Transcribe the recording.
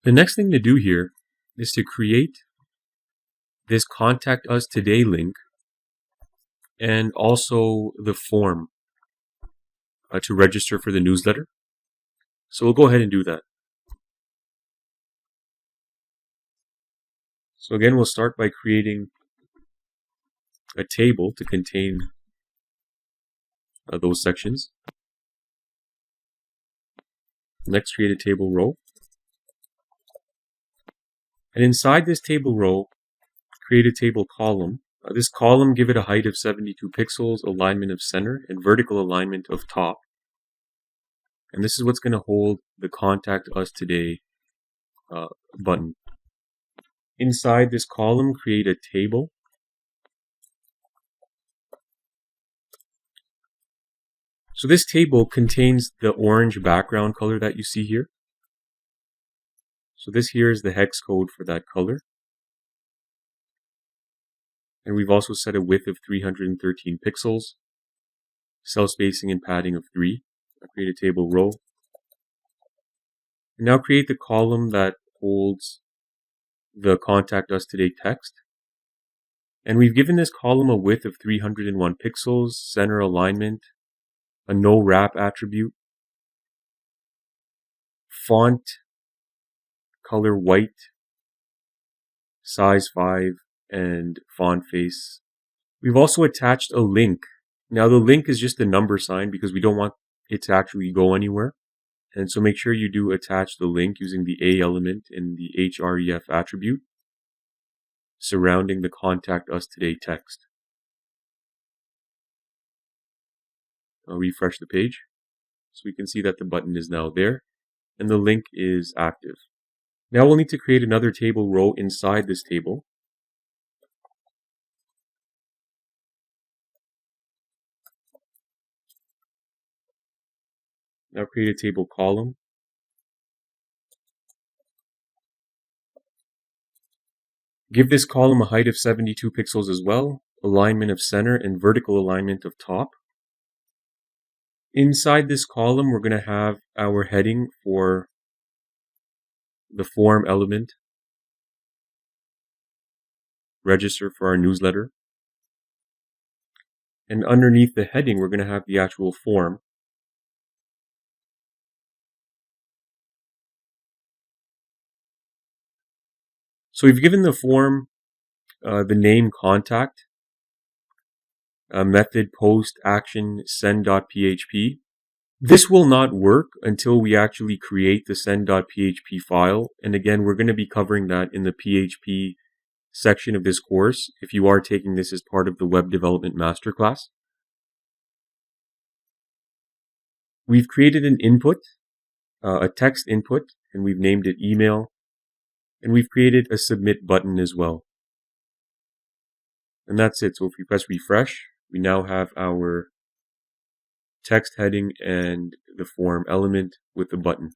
The next thing to do here is to create this Contact Us Today link and also the form to register for the newsletter. So we'll go ahead and do that. So again, we'll start by creating a table to contain those sections. Next, create a table row. And inside this table row, create a table column. This column, give it a height of 72 pixels, alignment of center, and vertical alignment of top. And this is what's going to hold the Contact Us Today button. Inside this column, create a table. So this table contains the orange background color that you see here. So this here is the hex code for that color. And we've also set a width of 313 pixels, cell spacing and padding of 3. I'll create a table row. And now create the column that holds the Contact Us Today text. And we've given this column a width of 301 pixels, center alignment, a no wrap attribute, font color white, size 5, and font face. We've also attached a link. Now the link is just a number sign because we don't want it to actually go anywhere. And so make sure you do attach the link using the A element in the href attribute surrounding the Contact Us Today text. I'll refresh the page so we can see that the button is now there and the link is active. Now we'll need to create another table row inside this table. Now create a table column. Give this column a height of 72 pixels as well, alignment of center and vertical alignment of top. Inside this column, we're going to have our heading for the form element, register for our newsletter. And underneath the heading, we're going to have the actual form. So we've given the form the name contact, method post action send.php. This will not work until we actually create the send.php file. And again, we're going to be covering that in the PHP section of this course if you are taking this as part of the Web Development Masterclass. We've created an input, a text input, and we've named it email. And we've created a submit button as well. And that's it. So if we press refresh, we now have our text heading and the form element with the button.